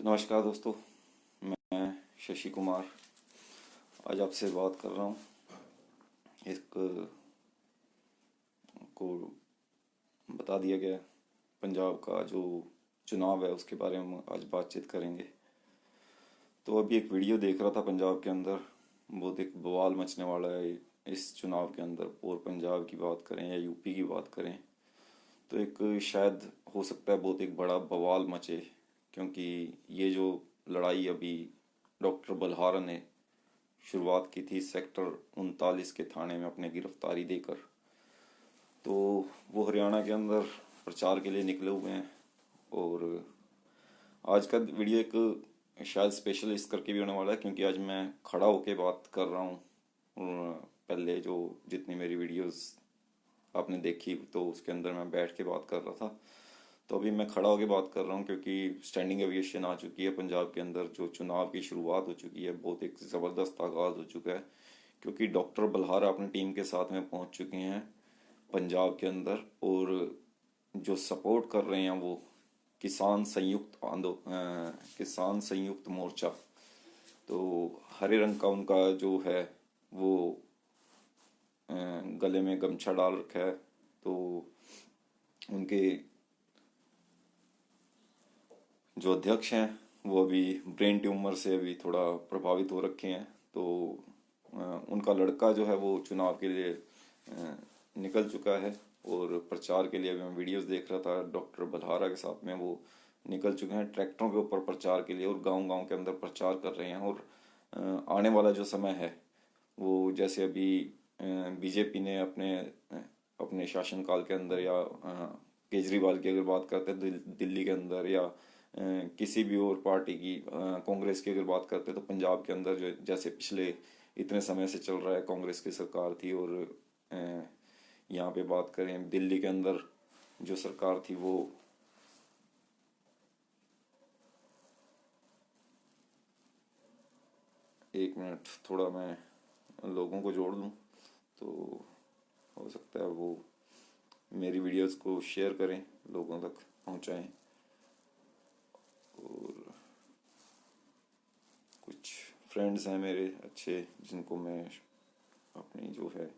तो नमस्कार दोस्तों, मैं शशि कुमार आज आपसे बात कर रहा हूँ। एक को बता दिया गया पंजाब का जो चुनाव है उसके बारे में आज बातचीत करेंगे। तो अभी एक वीडियो देख रहा था पंजाब के अंदर, बहुत एक बवाल मचने वाला है इस चुनाव के अंदर। और पंजाब की बात करें या यूपी की बात करें तो एक शायद हो सकता है बहुत एक बड़ा बवाल मचे, क्योंकि ये जो लड़ाई अभी डॉक्टर बलहारा ने शुरुआत की थी सेक्टर 39 के थाने में अपने गिरफ्तारी देकर, तो वो हरियाणा के अंदर प्रचार के लिए निकले हुए हैं। और आज का वीडियो एक शायद स्पेशल इस करके भी होने वाला है क्योंकि आज मैं खड़ा होके बात कर रहा हूँ। पहले जो जितनी मेरी वीडियोस आपने देखी तो उसके अंदर मैं बैठ के बात कर रहा था, तो अभी मैं खड़ा होकर बात कर रहा हूँ क्योंकि स्टैंडिंग एविएशन आ चुकी है पंजाब के अंदर। जो चुनाव की शुरुआत हो चुकी है, बहुत एक ज़बरदस्त आगाज़ हो चुका है क्योंकि डॉक्टर बलहारा अपनी टीम के साथ में पहुंच चुके हैं पंजाब के अंदर। और जो सपोर्ट कर रहे हैं वो किसान संयुक्त मोर्चा, तो हरे रंग का उनका जो है वो गले में गमछा डाल रखा है। तो उनके जो अध्यक्ष हैं वो अभी ब्रेन ट्यूमर से अभी थोड़ा प्रभावित हो रखे हैं। तो उनका लड़का जो है वो चुनाव के लिए निकल चुका है और प्रचार के लिए अभी मैं वीडियोस देख रहा था, डॉक्टर बलहारा के साथ में वो निकल चुके हैं ट्रैक्टरों के ऊपर प्रचार के लिए और गांव-गांव के अंदर प्रचार कर रहे हैं। और आने वाला जो समय है वो जैसे अभी बीजेपी ने अपने अपने शासनकाल के अंदर या केजरीवाल की अगर बात करते हैं दिल्ली के अंदर, या किसी भी और पार्टी की कांग्रेस की अगर बात करते हैं तो पंजाब के अंदर जो जैसे पिछले इतने समय से चल रहा है कांग्रेस की सरकार थी। और यहाँ पे बात करें दिल्ली के अंदर जो सरकार थी वो एक मिनट थोड़ा मैं लोगों को जोड़ लूँ तो हो सकता है वो मेरी वीडियोस को शेयर करें, लोगों तक पहुँचाएं। और कुछ फ्रेंड्स हैं मेरे अच्छे जिनको मैं अपनी जो है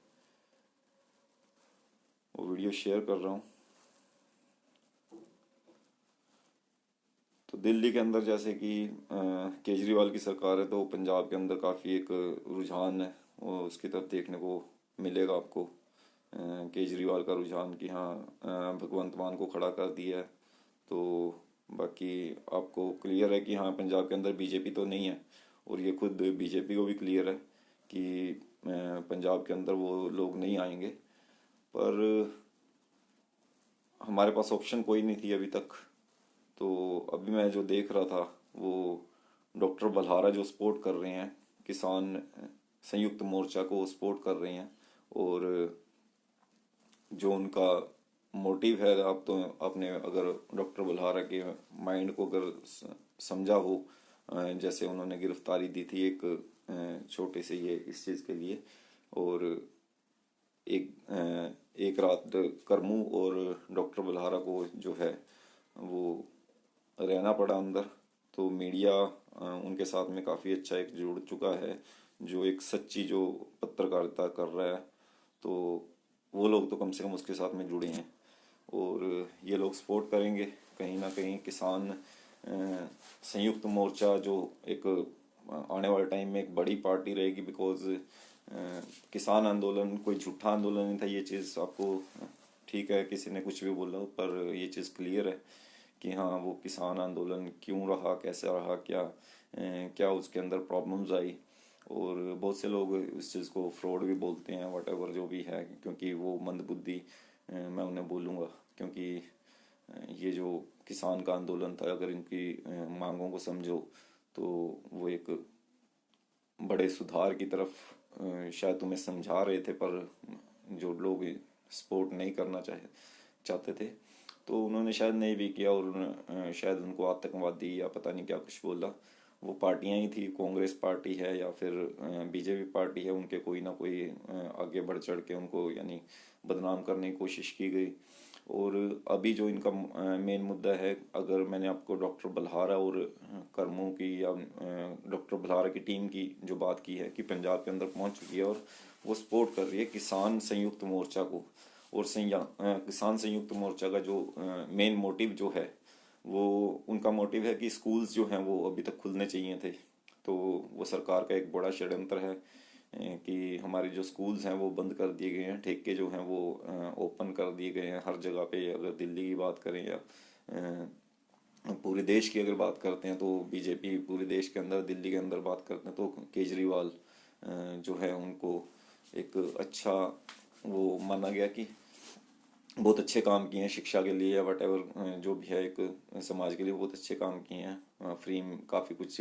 वो वीडियो शेयर कर रहा हूँ। तो दिल्ली के अंदर जैसे कि केजरीवाल की सरकार है तो पंजाब के अंदर काफ़ी एक रुझान है वो उसकी तरफ देखने को मिलेगा आपको। केजरीवाल का रुझान कि हाँ भगवंत मान को खड़ा कर दिया है। तो बाकी आपको क्लियर है कि हाँ पंजाब के अंदर बीजेपी तो नहीं है, और ये खुद बीजेपी को भी क्लियर है कि पंजाब के अंदर वो लोग नहीं आएंगे। पर हमारे पास ऑप्शन कोई नहीं थी अभी तक। तो अभी मैं जो देख रहा था वो डॉक्टर बलहारा जो सपोर्ट कर रहे हैं, किसान संयुक्त मोर्चा को सपोर्ट कर रहे हैं। और जो उनका मोटिव है, आप तो आपने अगर डॉक्टर बलहारा के माइंड को अगर समझा हो, जैसे उन्होंने गिरफ्तारी दी थी एक छोटे से ये इस चीज़ के लिए, और एक रात करमू और डॉक्टर बलहारा को जो है वो रहना पड़ा अंदर। तो मीडिया उनके साथ में काफ़ी अच्छा एक जुड़ चुका है जो एक सच्ची जो पत्रकारिता कर रहा है। तो वो लोग तो कम से कम उसके साथ में जुड़े हैं और ये लोग सपोर्ट करेंगे कहीं ना कहीं किसान संयुक्त मोर्चा जो एक आने वाले टाइम में एक बड़ी पार्टी रहेगी। बिकॉज किसान आंदोलन कोई झूठा आंदोलन नहीं था, ये चीज़ आपको ठीक है किसी ने कुछ भी बोला, पर ये चीज़ क्लियर है कि हाँ वो किसान आंदोलन क्यों रहा, कैसे रहा, क्या उसके अंदर प्रॉब्लम्स आई। और बहुत से लोग इस चीज़ को फ्रॉड भी बोलते हैं, वट एवर जो भी है, क्योंकि वो मंदबुद्धि मैं उन्हें बोलूँगा। क्योंकि ये जो किसान का आंदोलन था, अगर इनकी मांगों को समझो तो वो एक बड़े सुधार की तरफ शायद तुम्हें समझा रहे थे, पर जो लोग सपोर्ट नहीं करना चाहते थे तो उन्होंने शायद नहीं भी किया। और शायद उनको आतंकवादी या पता नहीं क्या कुछ बोला। वो पार्टियां ही थी, कांग्रेस पार्टी है या फिर बीजेपी पार्टी है, उनके कोई ना कोई आगे बढ़ चढ़ के उनको यानी बदनाम करने की कोशिश की गई। और अभी जो इनका मेन मुद्दा है, अगर मैंने आपको डॉक्टर बलहारा और करमू की या डॉक्टर बलहारा की टीम की जो बात की है कि पंजाब के अंदर पहुंच चुकी है और वो सपोर्ट कर रही है किसान संयुक्त मोर्चा को, और किसान संयुक्त मोर्चा का जो मेन मोटिव जो है वो, उनका मोटिव है कि स्कूल्स जो हैं वो अभी तक खुलने चाहिए थे। तो वो सरकार का एक बड़ा षड्यंत्र है कि हमारे जो स्कूल्स हैं वो बंद कर दिए गए हैं, ठेके जो हैं वो ओपन कर दिए गए हैं हर जगह पे। अगर दिल्ली की बात करें या पूरे देश की अगर बात करते हैं तो बीजेपी पूरे देश के अंदर, दिल्ली के अंदर बात करते हैं तो केजरीवाल जो है उनको एक अच्छा वो माना गया कि बहुत अच्छे काम किए हैं शिक्षा के लिए या वट एवर जो भी है, एक समाज के लिए बहुत अच्छे काम किए हैं। फ्री काफ़ी कुछ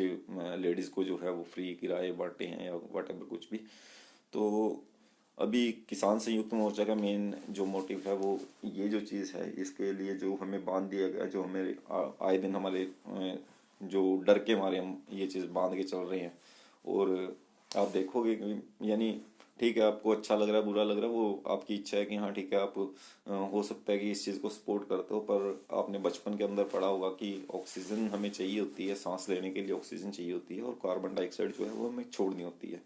लेडीज़ को जो है वो फ्री किराए बांटे हैं या वट एवर कुछ भी। तो अभी किसान संयुक्त मोर्चा का मेन जो मोटिव है वो ये जो चीज़ है, इसके लिए जो हमें बांध दिया गया, जो हमें आए दिन हमारे जो डर के मारे हम ये चीज़ बांध के चल रहे हैं। और आप देखोगे कि यानी ठीक है, आपको अच्छा लग रहा है बुरा लग रहा है वो आपकी इच्छा है कि हाँ ठीक है, आप हो सकता है कि इस चीज़ को सपोर्ट करते हो, पर आपने बचपन के अंदर पढ़ा होगा कि ऑक्सीजन हमें चाहिए होती है, सांस लेने के लिए ऑक्सीजन चाहिए होती है और कार्बन डाइऑक्साइड जो है वो हमें छोड़नी होती है।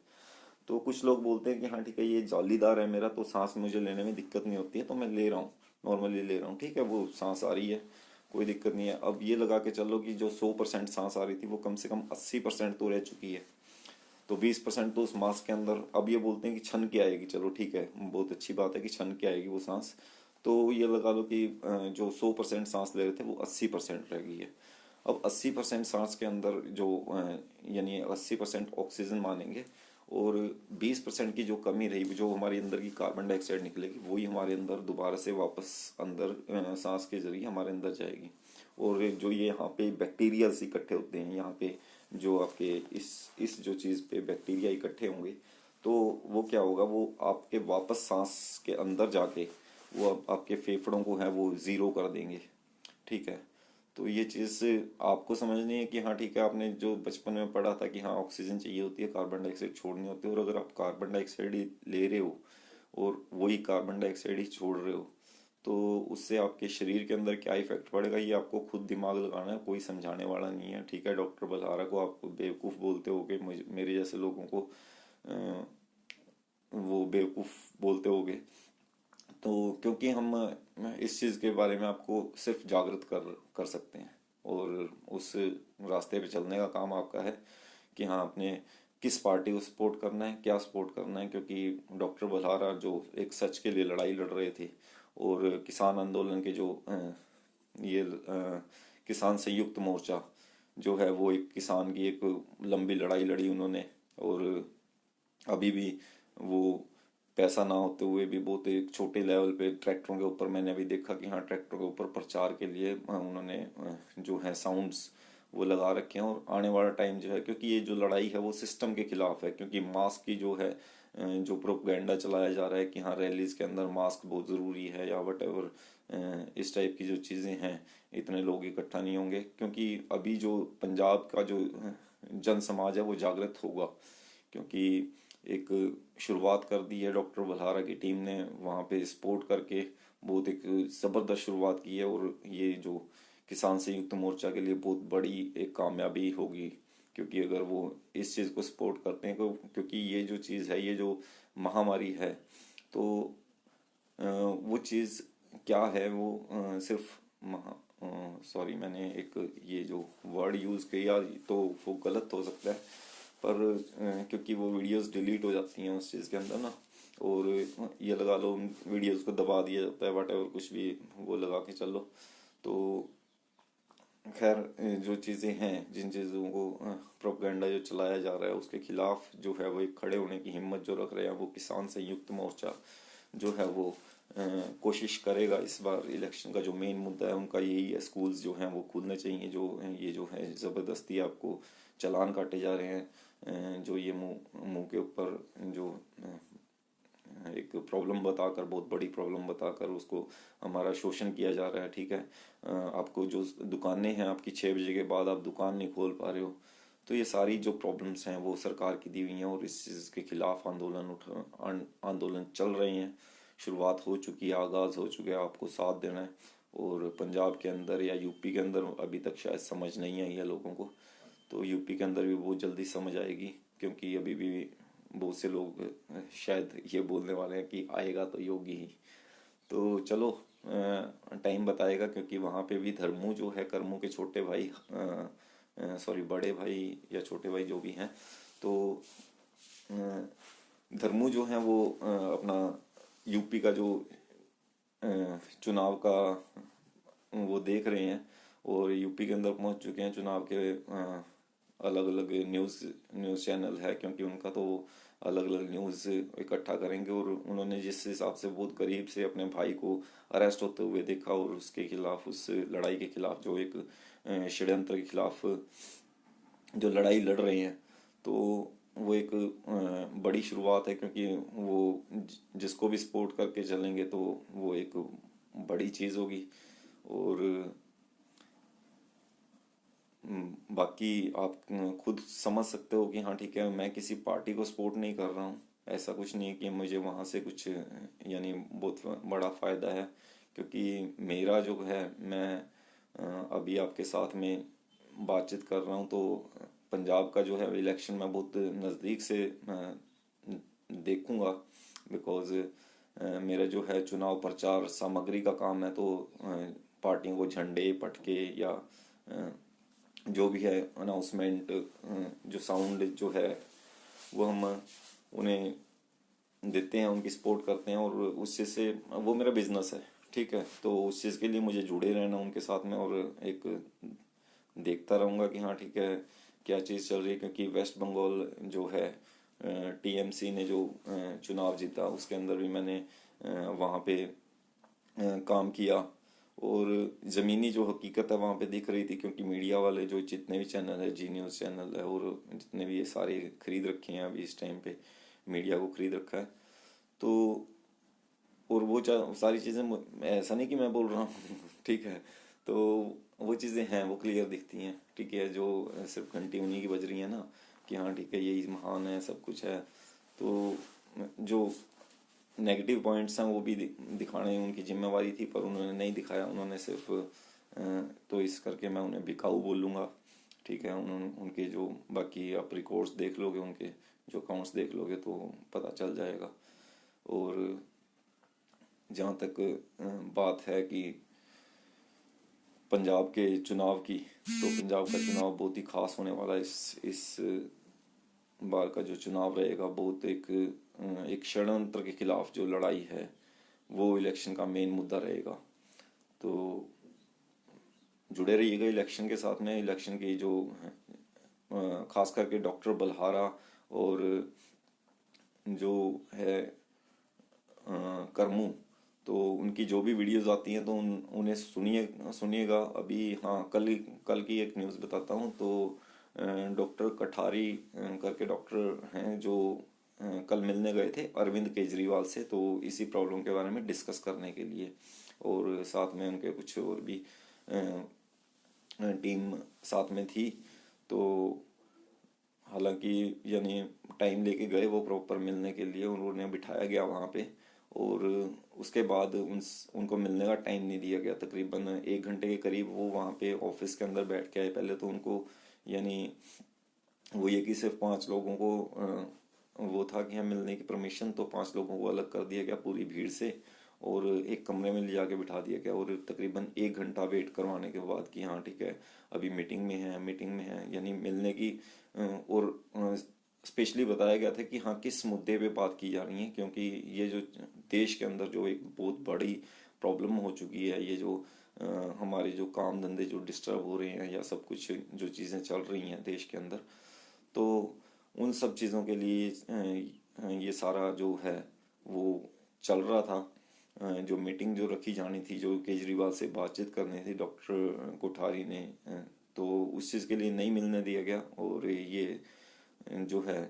तो कुछ लोग बोलते हैं कि हाँ ठीक है, ये जालीदार है मेरा तो सांस मुझे लेने में दिक्कत नहीं होती है तो मैं ले रहा हूँ, नॉर्मली ले रहा हूँ, ठीक है वो सांस आ रही है, कोई दिक्कत नहीं है। अब ये लगा के चलो कि जो 100% सांस आ रही थी वो कम से कम 80% तो रह चुकी है, तो 20% तो उस मास के अंदर। अब ये बोलते हैं कि छन के आएगी, चलो ठीक है, बहुत अच्छी बात है कि छन के आएगी वो सांस। तो ये लगा लो कि जो 100% सांस ले रहे थे वो 80% रह गई है। अब 80% सांस के अंदर जो यानी 80% ऑक्सीजन मानेंगे, और 20% की जो कमी रही, जो हमारे अंदर की कार्बन डाइऑक्साइड निकलेगी, वही हमारे अंदर दोबारा से वापस अंदर सांस के जरिए हमारे अंदर जाएगी। और जो ये यहाँ पे बैक्टीरिया इकट्ठे होते हैं, यहाँ पे जो आपके इस जो चीज़ पे बैक्टीरिया इकट्ठे होंगे, तो वो क्या होगा, वो आपके वापस सांस के अंदर जाके वो आपके फेफड़ों को है वो ज़ीरो कर देंगे, ठीक है। तो ये चीज़ आपको समझनी है कि हाँ ठीक है, आपने जो बचपन में पढ़ा था कि हाँ ऑक्सीजन चाहिए होती है, कार्बन डाइऑक्साइड छोड़नी होती है, और अगर आप कार्बन डाइऑक्साइड ही ले रहे हो और वही कार्बन डाइऑक्साइड ही छोड़ रहे हो, तो उससे आपके शरीर के अंदर क्या इफेक्ट पड़ेगा ये आपको खुद दिमाग लगाना है, कोई समझाने वाला नहीं है, ठीक है। डॉक्टर बलहारा को आप बेवकूफ़ बोलते होगे, मेरे जैसे लोगों को वो बेवकूफ़ बोलते होगे, तो क्योंकि हम इस चीज़ के बारे में आपको सिर्फ जागृत कर कर सकते हैं, और उस रास्ते पे चलने का काम आपका है कि हाँ आपने किस पार्टी को सपोर्ट करना है, क्या सपोर्ट करना है। क्योंकि डॉक्टर बलहारा जो एक सच के लिए लड़ाई लड़ रहे थे, और किसान आंदोलन के जो किसान संयुक्त मोर्चा जो है वो एक किसान की एक लंबी लड़ाई लड़ी उन्होंने, और अभी भी वो पैसा ना होते हुए भी बहुत एक छोटे लेवल पे ट्रैक्टरों के ऊपर, मैंने अभी देखा कि हाँ ट्रैक्टरों के ऊपर प्रचार के लिए उन्होंने जो है साउंड्स वो लगा रखे हैं। और आने वाला टाइम जो है, क्योंकि ये जो लड़ाई है वो सिस्टम के खिलाफ है, क्योंकि मास्क की जो है जो प्रोपगेंडा चलाया जा रहा है कि हाँ रैलीज के अंदर मास्क बहुत ज़रूरी है या वट एवर, इस टाइप की जो चीज़ें हैं, इतने लोग इकट्ठा नहीं होंगे। क्योंकि अभी जो पंजाब का जो जन समाज है वो जागृत होगा, क्योंकि एक शुरुआत कर दी है डॉक्टर बलहारा की टीम ने, वहाँ पे सपोर्ट करके बहुत एक ज़बरदस्त शुरुआत की है, और ये जो किसान संयुक्त मोर्चा के लिए बहुत बड़ी एक कामयाबी होगी। क्योंकि अगर वो इस चीज़ को सपोर्ट करते हैं, क्योंकि ये जो चीज़ है, ये जो महामारी है, तो वो चीज़ क्या है, वो सिर्फ महा सॉरी मैंने एक ये जो वर्ड यूज़ किया तो वो गलत हो सकता है, पर क्योंकि वो वीडियोस डिलीट हो जाती हैं उस चीज़ के अंदर ना, और ये लगा लो वीडियोस को दबा दिया जाता है, वट एवर कुछ भी वो लगा के चलो। तो खैर जो चीज़ें हैं, जिन चीज़ों को प्रोपेगेंडा जो चलाया जा रहा है उसके खिलाफ जो है वो एक खड़े होने की हिम्मत जो रख रहे हैं, वो किसान संयुक्त मोर्चा जो है वो कोशिश करेगा। इस बार इलेक्शन का जो मेन मुद्दा है उनका यही है, स्कूल्स जो हैं वो खुलने चाहिए। जो ये जो है ज़बरदस्ती आपको चालान काटे जा रहे हैं, जो ये मुंह मुंह के ऊपर जो एक प्रॉब्लम बताकर, बहुत बड़ी प्रॉब्लम बताकर उसको हमारा शोषण किया जा रहा है, ठीक है। आपको जो दुकानें हैं, आपकी 6 बजे के बाद आप दुकान नहीं खोल पा रहे हो, तो ये सारी जो प्रॉब्लम्स हैं वो सरकार की दी हुई हैं, और इस चीज़ के खिलाफ आंदोलन चल रहे हैं। शुरुआत हो चुकी है, आगाज़ हो चुका है, आपको साथ देना है। और पंजाब के अंदर या यूपी के अंदर अभी तक शायद समझ नहीं आई है लोगों को, तो यूपी के अंदर भी बहुत जल्दी समझ आएगी, क्योंकि अभी भी बहुत से लोग शायद ये बोलने वाले हैं कि आएगा तो योगी ही। तो चलो, टाइम बताएगा, क्योंकि वहाँ पे भी धर्मू जो है, कर्मू के छोटे भाई, सॉरी बड़े भाई या छोटे भाई जो भी हैं, तो धर्मू जो हैं वो अपना यूपी का जो चुनाव का वो देख रहे हैं, और यूपी के अंदर पहुंच चुके हैं। चुनाव के अलग अलग न्यूज़ चैनल है, क्योंकि उनका तो अलग अलग न्यूज़ इकट्ठा करेंगे, और उन्होंने जिस हिसाब से बहुत करीब से अपने भाई को अरेस्ट होते हुए देखा, और उसके खिलाफ, उस लड़ाई के खिलाफ, जो एक षड्यंत्र के खिलाफ जो लड़ाई लड़ रहे हैं, तो वो एक बड़ी शुरुआत है, क्योंकि वो जिसको भी सपोर्ट करके चलेंगे तो वो एक बड़ी चीज़ होगी। और बाकी आप खुद समझ सकते हो कि हाँ ठीक है, मैं किसी पार्टी को सपोर्ट नहीं कर रहा हूँ। ऐसा कुछ नहीं है कि मुझे वहाँ से कुछ यानी बहुत बड़ा फ़ायदा है, क्योंकि मेरा जो है, मैं अभी आपके साथ में बातचीत कर रहा हूँ, तो पंजाब का जो है इलेक्शन मैं बहुत नज़दीक से देखूंगा, बिकॉज़ मेरा जो है चुनाव प्रचार सामग्री का काम है, तो पार्टियों को झंडे, पटके या जो भी है अनाउंसमेंट, जो साउंड जो है, वो हम उन्हें देते हैं, उनकी सपोर्ट करते हैं, और उस चीज़ से वो मेरा बिजनेस है। ठीक है, तो उस चीज़ के लिए मुझे जुड़े रहना उनके साथ में, और एक देखता रहूँगा कि हाँ ठीक है क्या चीज़ चल रही है, क्योंकि वेस्ट बंगाल जो है, टीएमसी ने जो चुनाव जीता, उसके अंदर भी मैंने वहाँ पे काम किया, और ज़मीनी जो हकीकत है वहाँ पे दिख रही थी, क्योंकि मीडिया वाले जो जितने भी चैनल है, जी न्यूज़ चैनल है, और जितने भी ये सारे खरीद रखे हैं अभी इस टाइम पे, मीडिया को खरीद रखा है। तो और वो सारी चीज़ें, ऐसा नहीं कि मैं बोल रहा हूँ ठीक है, तो वो चीज़ें हैं, वो क्लियर दिखती हैं। ठीक है, जो सिर्फ घंटी उन्हीं की बज रही है ना, कि हाँ ठीक है यही महान है, सब कुछ है। तो जो नेगेटिव पॉइंट्स हैं वो भी दिखाने उनकी जिम्मेवारी थी, पर उन्होंने नहीं दिखाया, उन्होंने सिर्फ तो इस करके मैं उन्हें बिकाऊ बोलूँगा। ठीक है, उन्होंने उनके जो बाकी आप रिकॉर्ड्स देख लोगे, उनके जो अकाउंट्स देख लोगे तो पता चल जाएगा। और जहाँ तक बात है कि पंजाब के चुनाव की, तो पंजाब का चुनाव बहुत ही खास होने वाला है। इस बार का जो चुनाव रहेगा, बहुत एक षड्यंत्र के खिलाफ जो लड़ाई है, वो इलेक्शन का मेन मुद्दा रहेगा। तो जुड़े रहिएगा इलेक्शन के साथ में। इलेक्शन की जो खास करके डॉक्टर बलहारा और जो है करमू, तो उनकी जो भी वीडियोस आती हैं तो उन्हें सुनिएगा। अभी हाँ, कल की एक न्यूज़ बताता हूँ। तो डॉक्टर कठारी करके डॉक्टर हैं, जो कल मिलने गए थे अरविंद केजरीवाल से, तो इसी प्रॉब्लम के बारे में डिस्कस करने के लिए, और साथ में उनके कुछ और भी टीम साथ में थी। तो हालांकि यानी टाइम लेके गए वो प्रॉपर मिलने के लिए, उन्होंने बिठाया गया वहाँ पे, और उसके बाद उनको मिलने का टाइम नहीं दिया गया। तकरीबन 1 घंटे के करीब वो वहाँ पे ऑफिस के अंदर बैठ के आए। पहले तो उनको यानी वो ये कि सिर्फ 5 लोगों को वो था कि हम मिलने की परमिशन, तो 5 लोगों को अलग कर दिया गया पूरी भीड़ से, और एक कमरे में ले जाके बिठा दिया गया, और तकरीबन 1 घंटा वेट करवाने के बाद कि हाँ ठीक है अभी मीटिंग में है, मीटिंग में है, यानी मिलने की। और स्पेशली बताया गया था कि हाँ किस मुद्दे पे बात की जा रही है, क्योंकि ये जो देश के अंदर जो एक बहुत बड़ी प्रॉब्लम हो चुकी है, ये जो हमारे जो काम धंधे जो डिस्टर्ब हो रहे हैं, या सब कुछ जो चीज़ें चल रही हैं देश के अंदर, तो उन सब चीज़ों के लिए ये सारा जो है वो चल रहा था। जो मीटिंग जो रखी जानी थी, जो केजरीवाल से बातचीत करनी थी डॉक्टर कोठारी ने, तो उस चीज़ के लिए नहीं मिलने दिया गया। और ये जो है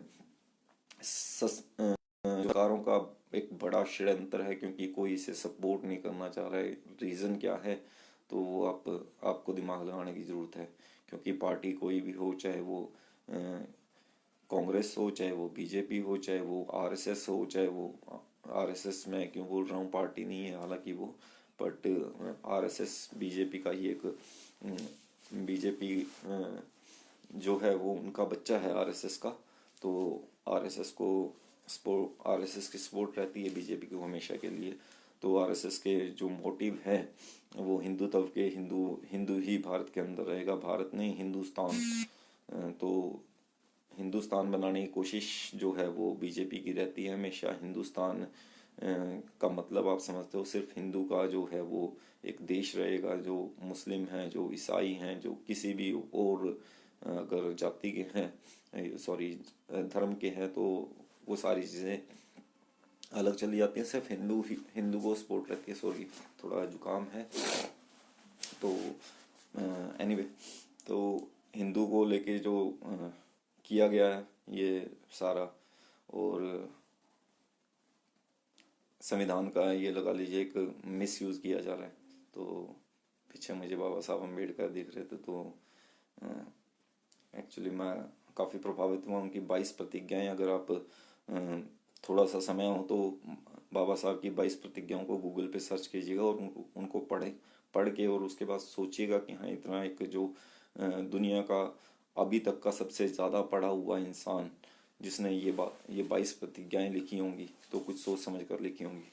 सरकारों का एक बड़ा षड्यंत्र है, क्योंकि कोई इसे सपोर्ट नहीं करना चाह रहा है। रीज़न क्या है, तो वो आपको दिमाग लगाने की ज़रूरत है, क्योंकि पार्टी कोई भी हो, चाहे वो कांग्रेस हो, चाहे वो बीजेपी हो, चाहे वो आरएसएस हो, चाहे वो आरएसएस मैं क्यों बोल रहा हूँ, पार्टी नहीं है हालांकि वो, बट आरएसएस बीजेपी का ही एक, बीजेपी जो है वो उनका बच्चा है आरएसएस का। तो आरएसएस को आरएसएस की सपोर्ट रहती है बीजेपी को हमेशा के लिए। तो आरएसएस के जो मोटिव है वो हिंदुत्व के, हिंदू ही भारत के अंदर रहेगा, भारत नहीं हिंदुस्तान। तो हिंदुस्तान बनाने की कोशिश जो है वो बीजेपी की रहती है हमेशा। हिंदुस्तान का मतलब आप समझते हो, सिर्फ हिंदू का जो है वो एक देश रहेगा। जो मुस्लिम हैं, जो ईसाई हैं, जो किसी भी और अगर जाति के हैं, सॉरी धर्म के हैं, तो वो सारी चीज़ें अलग चली जाती हैं। सिर्फ हिंदू को सपोर्ट रहती है। सॉरी, थोड़ा जुकाम है। तो एनीवे, तो हिंदू को लेके जो किया गया है ये सारा, और संविधान का ये लगा लीजिए एक मिस यूज़ किया जा रहा है। तो पीछे मुझे बाबा साहब अम्बेडकर दिख रहे थे, तो एक्चुअली मैं काफ़ी प्रभावित हुआ उनकी 22 प्रतिज्ञाएं। अगर आप थोड़ा सा समय हो तो बाबा साहब की 22 प्रतिज्ञाओं को गूगल पे सर्च कीजिएगा और उनको पढ़ के और उसके बाद सोचिएगा कि हाँ, इतना एक जो दुनिया का अभी तक का सबसे ज़्यादा पढ़ा हुआ इंसान जिसने ये 22 प्रतिज्ञाएं लिखी होंगी, तो कुछ सोच समझ कर लिखी होंगी।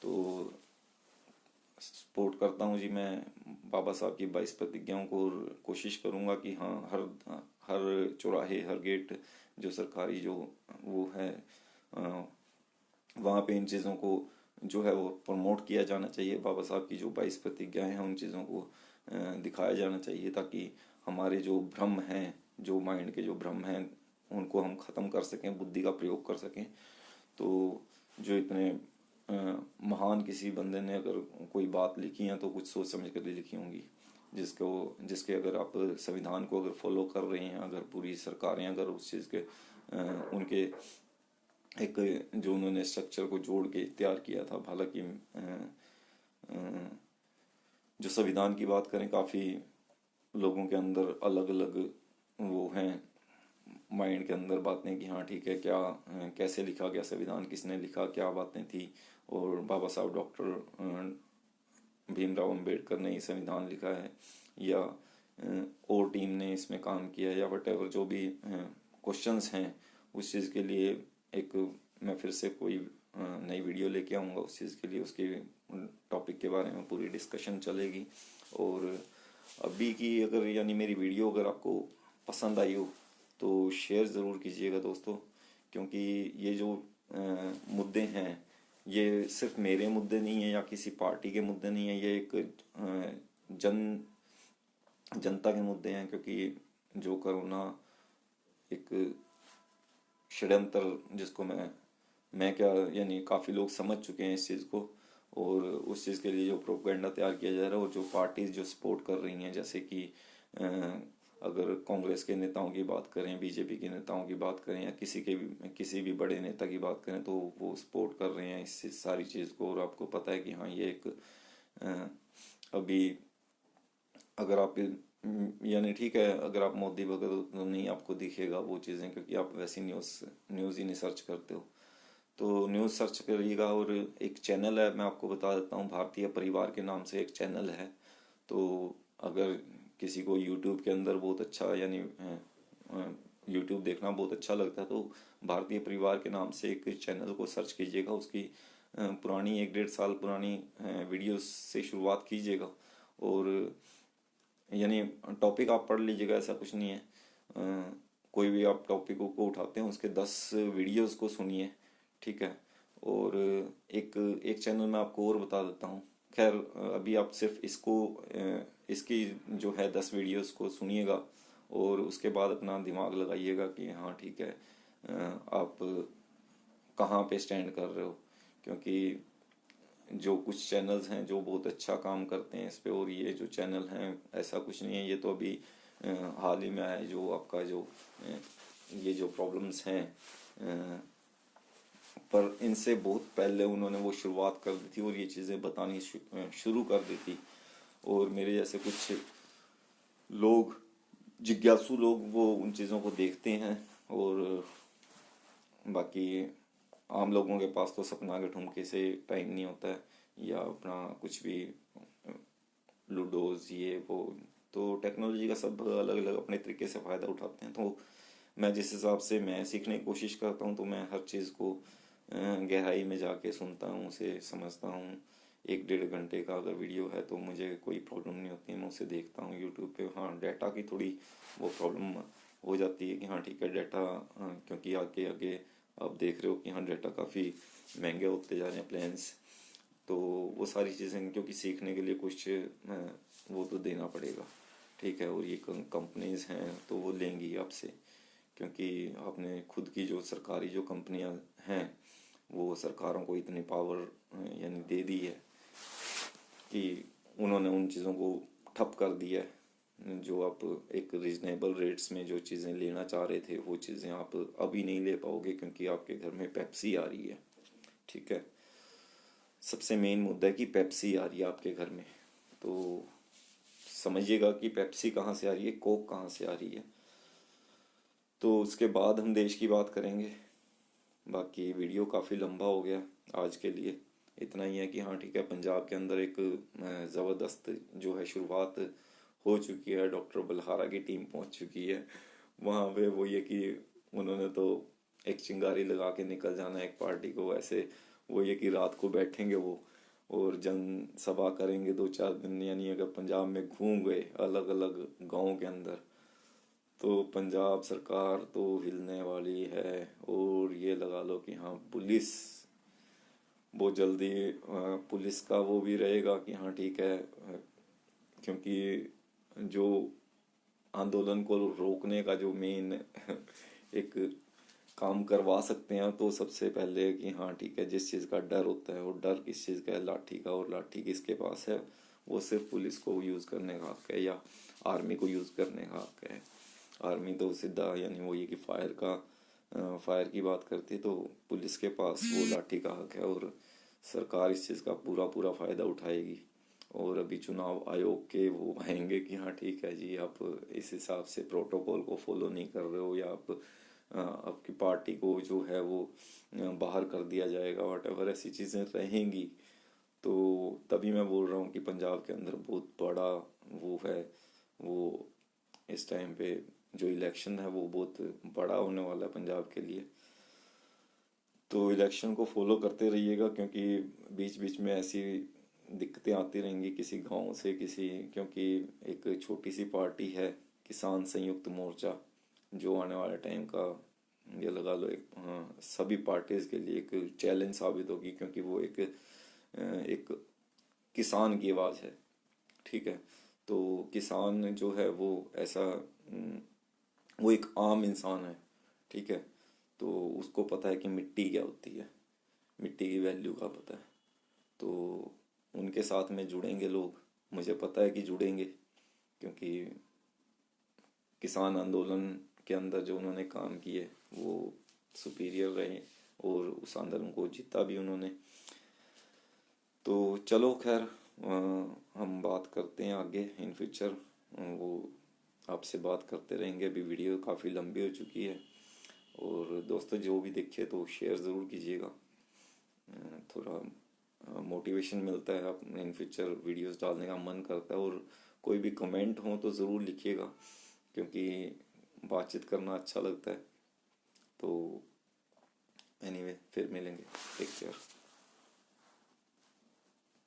तो सपोर्ट करता हूँ जी मैं बाबा साहब की 22 प्रतिज्ञाओं को, और कोशिश करूँगा कि हाँ, हर चौराहे, हर गेट जो सरकारी जो वो है वहाँ पे इन चीज़ों को जो है वो प्रमोट किया जाना चाहिए। बाबा साहब की जो 22 प्रतिज्ञाएं हैं उन चीज़ों को दिखाया जाना चाहिए, ताकि हमारे जो भ्रम हैं, जो माइंड के जो भ्रम हैं, उनको हम ख़त्म कर सकें, बुद्धि का प्रयोग कर सकें। तो जो इतने महान किसी बंदे ने अगर कोई बात लिखी है तो कुछ सोच समझ कर लिखी होंगी, जिसके अगर आप संविधान को अगर फॉलो कर रहे हैं, अगर पूरी सरकारें अगर उस चीज़ के उनके एक जो उन्होंने स्ट्रक्चर को जोड़ के तैयार किया था। हालांकि जो संविधान की बात करें, काफ़ी लोगों के अंदर अलग अलग वो हैं, माइंड के अंदर बातें कि हाँ ठीक है, क्या कैसे लिखा गया संविधान, किसने लिखा, क्या बातें थी। और बाबा साहब डॉक्टर भीमराव अंबेडकर ने ये संविधान लिखा है, या और टीम ने इसमें काम किया, या वट एवर जो भी क्वेश्चंस हैं, उस चीज़ के लिए एक मैं फिर से कोई नई वीडियो लेके आऊँगा उस चीज़ के लिए, उसके टॉपिक के बारे में पूरी डिस्कशन चलेगी। और अभी की अगर यानी मेरी वीडियो अगर आपको पसंद आई हो तो शेयर ज़रूर कीजिएगा दोस्तों, क्योंकि ये जो मुद्दे हैं ये सिर्फ मेरे मुद्दे नहीं है या किसी पार्टी के मुद्दे नहीं है, ये एक जनता के मुद्दे हैं। क्योंकि जो कोरोना एक षड्यंत्र, जिसको मैं क्या यानी काफ़ी लोग समझ चुके हैं इस चीज़ को, और उस चीज़ के लिए जो प्रोपेगेंडा तैयार किया जा रहा है और जो पार्टीज जो सपोर्ट कर रही हैं, जैसे कि अगर कांग्रेस के नेताओं की बात करें, बीजेपी के नेताओं की बात करें, या किसी भी बड़े नेता की बात करें, तो वो सपोर्ट कर रहे हैं इस सारी चीज़ को। और आपको पता है कि हाँ, ये एक अभी अगर आप यानी ठीक है, अगर आप मोदी वगैरह तो नहीं आपको दिखेगा वो चीज़ें, क्योंकि आप वैसी न्यूज़ ही नहीं सर्च करते हो। तो न्यूज़ सर्च करिएगा, और एक चैनल है, मैं आपको बता देता हूँ, भारतीय परिवार के नाम से एक चैनल है। तो अगर किसी को यूट्यूब के अंदर बहुत अच्छा यानी यूट्यूब देखना बहुत अच्छा लगता है, तो भारतीय परिवार के नाम से एक चैनल को सर्च कीजिएगा। उसकी पुरानी 1-1.5 साल पुरानी वीडियोस से शुरुआत कीजिएगा, और यानी टॉपिक आप पढ़ लीजिएगा, ऐसा कुछ नहीं है। कोई भी आप टॉपिक को उठाते हैं उसके 10 वीडियोस को सुनिए, ठीक है। और एक एक चैनल मैं आपको और बता देता हूँ। खैर, अभी आप सिर्फ इसकी जो है 10 वीडियोस को सुनिएगा, और उसके बाद अपना दिमाग लगाइएगा कि हाँ ठीक है, आप कहाँ पे स्टैंड कर रहे हो। क्योंकि जो कुछ चैनल्स हैं जो बहुत अच्छा काम करते हैं इस पे, और ये जो चैनल हैं ऐसा कुछ नहीं है, ये तो अभी हाल ही में आया है। जो आपका जो ये जो प्रॉब्लम्स हैं, पर इनसे बहुत पहले उन्होंने वो शुरुआत कर दी थी और ये चीज़ें बतानी शुरू कर दी थी। और मेरे जैसे कुछ लोग, जिज्ञासु लोग, वो उन चीज़ों को देखते हैं। और बाकी आम लोगों के पास तो सपना के ठुमके से टाइम नहीं होता है, या अपना कुछ भी लूडोज ये वो, तो टेक्नोलॉजी का सब अलग अलग अपने तरीके से फ़ायदा उठाते हैं। तो मैं जिस हिसाब से मैं सीखने की कोशिश करता हूँ, तो मैं हर चीज़ को गहराई में जाके सुनता हूँ, उसे समझता हूँ। 1-1.5 घंटे का अगर वीडियो है तो मुझे कोई प्रॉब्लम नहीं होती, मैं उसे देखता हूँ यूट्यूब पे। हाँ, डाटा की थोड़ी वो प्रॉब्लम हो जाती है कि हाँ ठीक है डाटा, क्योंकि आगे आगे आप देख रहे हो कि हाँ डाटा काफ़ी महंगे होते जा रहे हैं प्लान्स। तो वो सारी चीज़ें क्योंकि सीखने के लिए कुछ वो तो देना पड़ेगा, ठीक है। और ये कंपनीज हैं तो वो लेंगी आपसे, क्योंकि आपने खुद की जो सरकारी जो कंपनियां हैं वो सरकारों को इतनी पावर यानी दे दी है कि उन्होंने उन चीज़ों को ठप कर दिया है। जो आप एक रिजनेबल रेट्स में जो चीज़ें लेना चाह रहे थे वो चीज़ें आप अभी नहीं ले पाओगे, क्योंकि आपके घर में पेप्सी आ रही है, ठीक है। सबसे मेन मुद्दा है कि पेप्सी आ रही है आपके घर में, तो समझिएगा कि पेप्सी कहाँ से आ रही है, कोक कहाँ से आ रही है। तो उसके बाद हम देश की बात करेंगे। बाकी वीडियो काफ़ी लंबा हो गया आज के लिए। इतना ही है कि हाँ ठीक है, पंजाब के अंदर एक ज़बरदस्त जो है शुरुआत हो चुकी है, डॉक्टर बलहारा की टीम पहुंच चुकी है वहाँ पे। वो ये कि उन्होंने तो एक चिंगारी लगा के निकल जाना है एक पार्टी को, ऐसे वो ये कि रात को बैठेंगे वो और जनसभा करेंगे 2-4 दिन। यानी अगर पंजाब में घूम गए अलग अलग गाँव के अंदर, तो पंजाब सरकार तो हिलने वाली है। और ये लगा लो कि हाँ पुलिस बहुत जल्दी, पुलिस का वो भी रहेगा कि हाँ ठीक है, क्योंकि जो आंदोलन को रोकने का जो मेन एक काम करवा सकते हैं, तो सबसे पहले कि हाँ ठीक है, जिस चीज़ का डर होता है वो डर किस चीज़ का है, लाठी का, और लाठी किसके पास है, वो सिर्फ पुलिस को यूज़ करने का हक है या आर्मी को यूज़ करने का हक है। आर्मी तो सीधा यानी वो ये कि फायर की बात करती, तो पुलिस के पास वो लाठी का हक है, और सरकार इस चीज़ का पूरा पूरा फ़ायदा उठाएगी। और अभी चुनाव आयोग के वो आएंगे कि हाँ ठीक है जी, आप इस हिसाब से प्रोटोकॉल को फॉलो नहीं कर रहे हो, या आप आपकी पार्टी को जो है वो बाहर कर दिया जाएगा, वट एवर ऐसी चीज़ें रहेंगी। तो तभी मैं बोल रहा हूँ कि पंजाब के अंदर बहुत बड़ा वो है, वो इस टाइम पे जो इलेक्शन है वो बहुत बड़ा होने वाला है पंजाब के लिए। तो इलेक्शन को फॉलो करते रहिएगा, क्योंकि बीच बीच में ऐसी दिक्कतें आती रहेंगी किसी गांव से किसी, क्योंकि एक छोटी सी पार्टी है किसान संयुक्त मोर्चा, जो आने वाले टाइम का ये लगा लो एक, हाँ, सभी पार्टीज के लिए एक चैलेंज साबित होगी, क्योंकि वो एक किसान की आवाज़ है, ठीक है। तो किसान जो है वो ऐसा वो एक आम इंसान है, ठीक है। तो उसको पता है कि मिट्टी क्या होती है, मिट्टी की वैल्यू का पता है। तो उनके साथ में जुड़ेंगे लोग, मुझे पता है कि जुड़ेंगे, क्योंकि किसान आंदोलन के अंदर जो उन्होंने काम किए वो सुपीरियर रहे, और उस आंदोलन को जीता भी उन्होंने। तो चलो खैर, हम बात करते हैं आगे इन फ्यूचर, वो आपसे बात करते रहेंगे। अभी वीडियो काफ़ी लंबी हो चुकी है, और दोस्तों जो भी देखे तो शेयर ज़रूर कीजिएगा, थोड़ा मोटिवेशन मिलता है, आप इन फ्यूचर वीडियोस डालने का मन करता है। और कोई भी कमेंट हो तो ज़रूर लिखिएगा, क्योंकि बातचीत करना अच्छा लगता है। तो एनीवे, फिर मिलेंगे, टेक केयर।